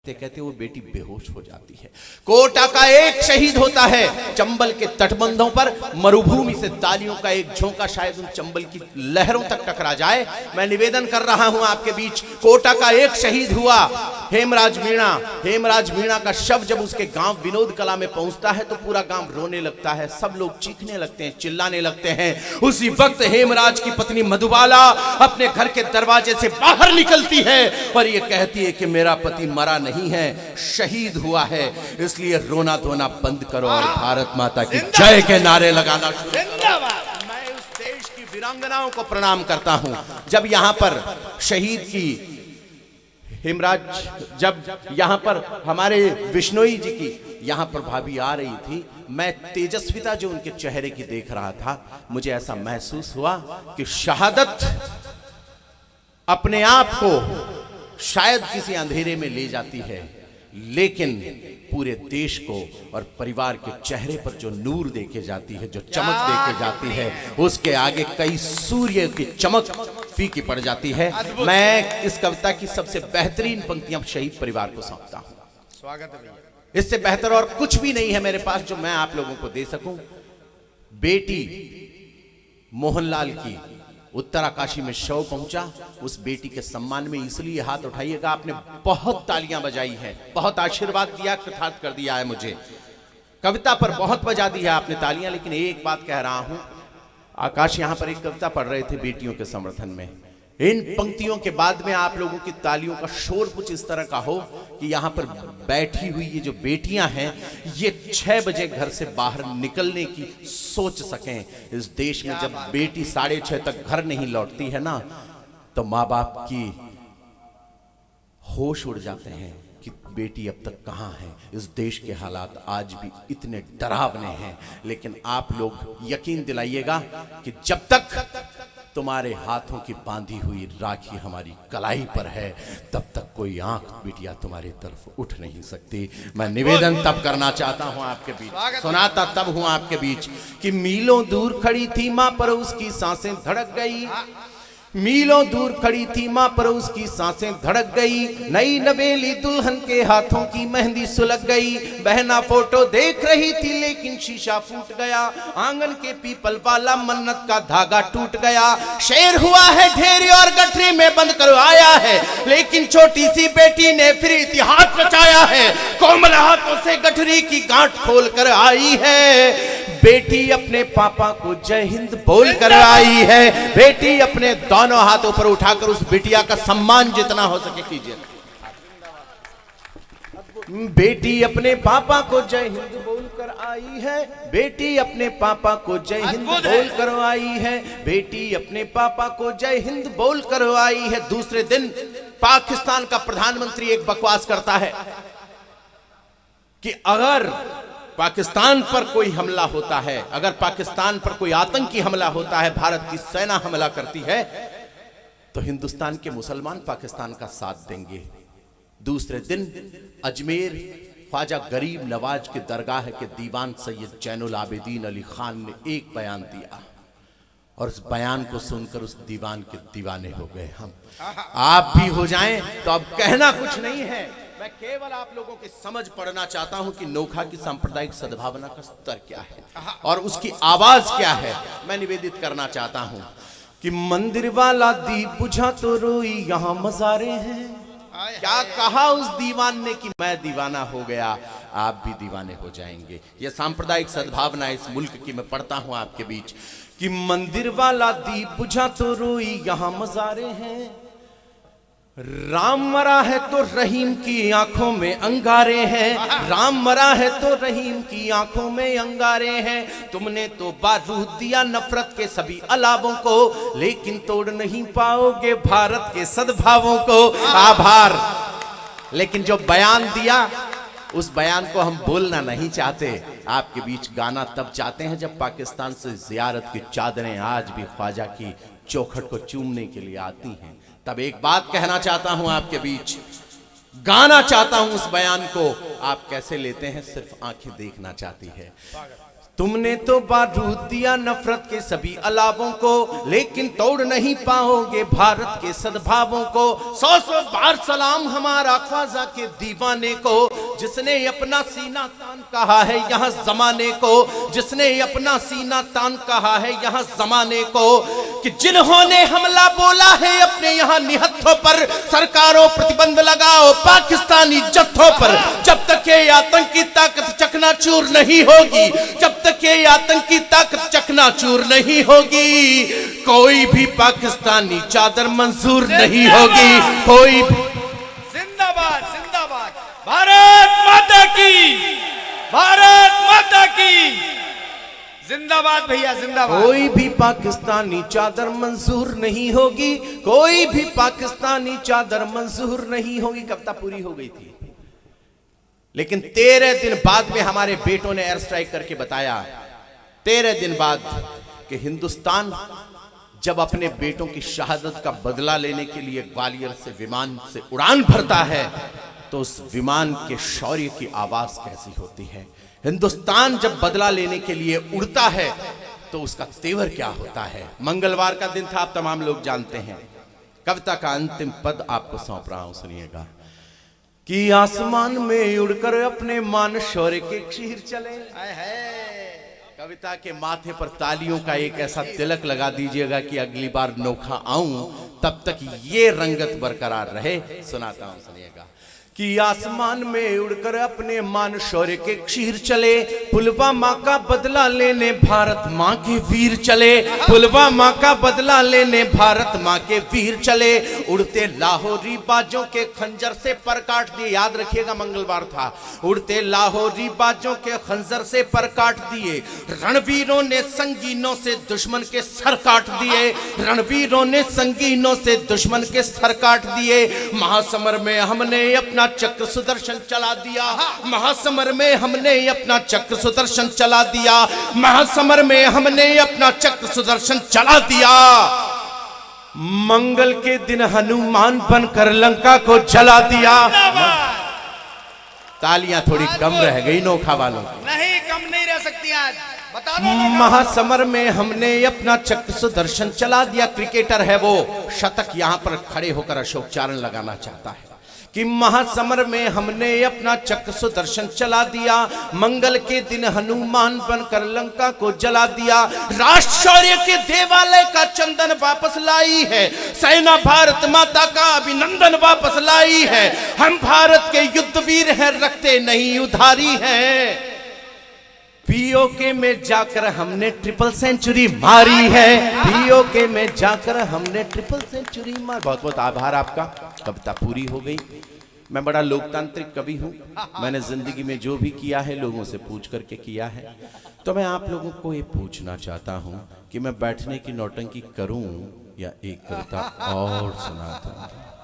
कहते कहते वो बेटी बेहोश हो जाती है। कोटा का एक शहीद होता है, चंबल के तटबंधों पर मरुभूमि से तालियों का एक झोंका शायद उन चंबल की लहरों तक टकरा जाए। मैं निवेदन कर रहा हूं आपके बीच, कोटा का एक शहीद हुआ हेमराज मीणा। हेमराज मीणा का शव जब उसके गांव विनोद कला में पहुंचता है तो पूरा गांव रोने लगता है, सब लोग चीखने लगते हैं, चिल्लाने लगते हैं। उसी वक्त हेमराज की पत्नी मधुबाला अपने घर के दरवाजे से बाहर निकलती है और ये कहती है कि मेरा पति मरा नहीं है, शहीद हुआ है, इसलिए रोना धोना बंद करो और भारत माता की जय के नारे लगाना शुरू करो। मैं उस देश की वीरांगनाओं को प्रणाम करता हूं। जब यहां पर शहीद की हेमराज, जब यहां पर हमारे विश्नोई जी की यहां पर भाभी आ रही थी, मैं तेजस्विता जो उनके चेहरे की देख रहा था, मुझे ऐसा महसूस हुआ कि शहादत अपने आप को शायद किसी अंधेरे में ले जाती है, लेकिन पूरे देश को और परिवार के चेहरे पर जो नूर देके जाती है, जो चमक देके जाती है, उसके आगे कई सूर्य की चमक फीकी पड़ जाती है। मैं इस कविता की सबसे बेहतरीन पंक्तियां शहीद परिवार को सौंपता हूं। स्वागत है भैया। इससे बेहतर और कुछ भी नहीं है मेरे पास जो मैं आप लोगों को दे सकूं। बेटी मोहनलाल की उत्तराकाशी में शव पहुंचा, उस बेटी के सम्मान में इसलिए हाथ उठाइएगा, आपने बहुत तालियां बजाई है, बहुत आशीर्वाद दिया, कृतार्थ कर दिया है मुझे, कविता पर बहुत बजा दी है आपने तालियां। लेकिन एक बात कह रहा हूं, आकाश यहां पर एक कविता पढ़ रहे थे बेटियों के समर्थन में, इन पंक्तियों के बाद में आप लोगों की तालियों का शोर कुछ इस तरह का हो कि यहां पर बैठी हुई ये जो बेटियां हैं, ये 6 बजे घर से बाहर निकलने की सोच सकें। इस देश में जब बेटी 6:30 तक घर नहीं लौटती है ना, तो माँ बाप की होश उड़ जाते हैं कि बेटी अब तक कहां है। इस देश के हालात आज भी इतने डरावने हैं, लेकिन आप लोग यकीन दिलाइएगा कि जब तक तुम्हारे हाथों की बांधी हुई राखी हमारी कलाई पर है, तब तक कोई आंख बिटिया तुम्हारी तरफ उठ नहीं सकती। मैं निवेदन तब करना चाहता हूं आपके बीच, सुनाता तब हूं आपके बीच कि मीलों दूर खड़ी थी मां पर उसकी सांसें धड़क गई, मीलों दूर खड़ी थी मां पर उसकी सांसें धड़क गई, नई नवेली दुल्हन के हाथों की मेहंदी सुलग गई, बहना फोटो देख रही थी लेकिन शीशा फूट गया, आंगन के पीपल वाला मन्नत का धागा टूट गया, शेर हुआ है ढेरी और गठरी में बंद करवाया है, लेकिन छोटी सी बेटी ने फिर इतिहास रचाया है, कोमल हाथों से गठरी की गांठ खोल कर आई है, बेटी अपने पापा को जय हिंद बोल कर आई है, बेटी अपने दोनों हाथों पर उठाकर उस बिटिया का सम्मान जितना हो सके कीजिए। बेटी अपने पापा को जय हिंद बोलकर आई है, बेटी अपने पापा को जय हिंद बोलकर आई है, बेटी अपने पापा को जय हिंद बोलकर आई है। दूसरे दिन पाकिस्तान का प्रधानमंत्री एक बकवास करता है कि अगर पाकिस्तान पर कोई हमला होता है, अगर पाकिस्तान पर कोई आतंकी हमला होता है, भारत की सेना हमला करती है, तो हिंदुस्तान के मुसलमान पाकिस्तान का साथ देंगे। दूसरे दिन अजमेर ख्वाजा गरीब नवाज के दरगाह के दीवान सैयद जैनुल आबिदीन अली खान ने एक बयान दिया और उस बयान को सुनकर उस दीवान के दीवाने हो गए हम। आप भी हो जाएं तो अब कहना कुछ नहीं है, मैं केवल आप लोगों की समझ पढ़ना चाहता हूं कि नोखा की सांप्रदायिक सद्भावना का स्तर क्या है और उसकी आवाज क्या है। मैं निवेदित करना चाहता हूं कि मंदिर वाला दीप बुझा तो रोई यहां मज़ारे हैं, क्या कहा उस दीवान ने कि मैं दीवाना हो गया, आप भी दीवाने हो जाएंगे। यह सांप्रदायिक सद्भावना इस मुल्क की मैं पढ़ता हूं आपके बीच कि मंदिर वाला दीप बुझा तो रोई यहां मज़ारे हैं, राम मरा है तो रहीम की आंखों में अंगारे हैं, राम मरा है तो रहीम की आंखों में अंगारे हैं, तुमने तो बारूद दिया नफरत के सभी अलावों को, लेकिन तोड़ नहीं पाओगे भारत के सद्भावों को। आभार। लेकिन जो बयान दिया उस बयान को हम बोलना नहीं चाहते, आपके बीच गाना तब चाहते हैं जब पाकिस्तान से जियारत की चादरें आज भी ख्वाजा की चौखट को चूमने के लिए आती हैं। तब एक बात कहना चाहता हूं आपके बीच, गाना चाहता हूं उस बयान को, आप कैसे लेते हैं सिर्फ आंखें देखना चाहती है। तुमने तो बारूद दिया नफरत के सभी अलावों को, लेकिन तोड़ नहीं पाओगे भारत के सद्भावों को। 100 बार सलाम हमारा ख्वाजा के दीवाने को, जिसने अपना सीना तान कहा है यहाँ जमाने को, जिसने अपना सीना तान कहा है यहाँ जमाने को, कि जिन्होंने हमला बोला है अपने यहाँ निहत्थों पर, सरकारों प्रतिबंध लगाओ पाकिस्तानी जत्थों पर। जब तक ये आतंकी ताकत चकनाचूर नहीं होगी, जब तक ये आतंकी ताकत चकनाचूर नहीं होगी, कोई भी पाकिस्तानी चादर मंजूर नहीं होगी। कोई जिंदाबाद जिंदाबाद, भारत माता की, भारत माता की जिंदाबाद भैया जिंदाबाद। कोई भी पाकिस्तानी चादर मंजूर नहीं होगी, कोई भी पाकिस्तानी चादर मंजूर नहीं होगी। कविता पूरी हो गई थी, लेकिन 13 दिन बाद में हमारे बेटों ने एयर स्ट्राइक करके बताया, 13 दिन बाद, कि हिंदुस्तान जब अपने बेटों की शहादत का बदला लेने के लिए ग्वालियर से विमान से उड़ान भरता है, तो उस विमान के शौर्य की आवाज कैसी होती है। हिंदुस्तान जब बदला लेने के लिए उड़ता है तो उसका तेवर क्या होता है। मंगलवार का दिन था, आप तमाम लोग जानते हैं। कविता का अंतिम पद आपको सौंप रहा हूं, सुनिएगा। कि आसमान में उड़कर अपने मान शौर्य के क्षीर चले। कविता के माथे पर तालियों का एक ऐसा तिलक लगा दीजिएगा कि अगली बार नोखा आऊं तब तक ये रंगत बरकरार रहे। सुनाता हूं, सुनिएगा। कि आसमान में उड़कर अपने मान शौर्य के क्षीर चले, पुलवामा का बदला लेने भारत माँ के वीर चले, पुलवामा का बदला लेने भारत माँ के वीर चले। उड़ते लाहौरी बाजों के खंजर से पर काट दिए, याद रखिएगा मंगलवार था। उड़ते लाहौरी बाजों के खंजर से पर काट दिए, रणवीरों ने संगीनों से दुश्मन के सर काट दिए, रणवीरों ने संगीनों से दुश्मन के सर काट दिए। महासमर में हमने अपना चक्र सुदर्शन चला दिया, महासमर में हमने अपना चक्र सुदर्शन चला दिया, महासमर में हमने अपना चक्र सुदर्शन चला दिया। मंगल के दिन हनुमान बनकर लंका को जला दिया। तालियां थोड़ी कम रह गई नोखा वालों की। नहीं, कम नहीं रह सकती आज, बता दो। महासमर में हमने अपना चक्र सुदर्शन चला दिया। क्रिकेटर है वो, शतक यहां पर खड़े होकर अशोक चारण लगाना चाहता है कि महासमर में हमने अपना चक्र सुदर्शन चला दिया, मंगल के दिन हनुमान बनकर लंका को जला दिया। राष्ट्र शौर्य के देवालय का चंदन वापस लाई है, सेना भारत माता का अभिनंदन वापस लाई है। हम भारत के युद्धवीर हैं, रखते नहीं उधारी हैं। पीओके में जाकर हमने ट्रिपल सेंचुरी मारी है, पीओके में जाकर हमने ट्रिपल सेंचुरी मारी। बहुत बहुत आभार आपका। कविता पूरी हो गई। मैं बड़ा लोकतांत्रिक कवि हूं, मैंने जिंदगी में जो भी किया है लोगों से पूछ करके किया है। तो मैं आप लोगों को ये पूछना चाहता हूं कि मैं बैठने की नौटंकी करूं या एक कविता और सुना दूं।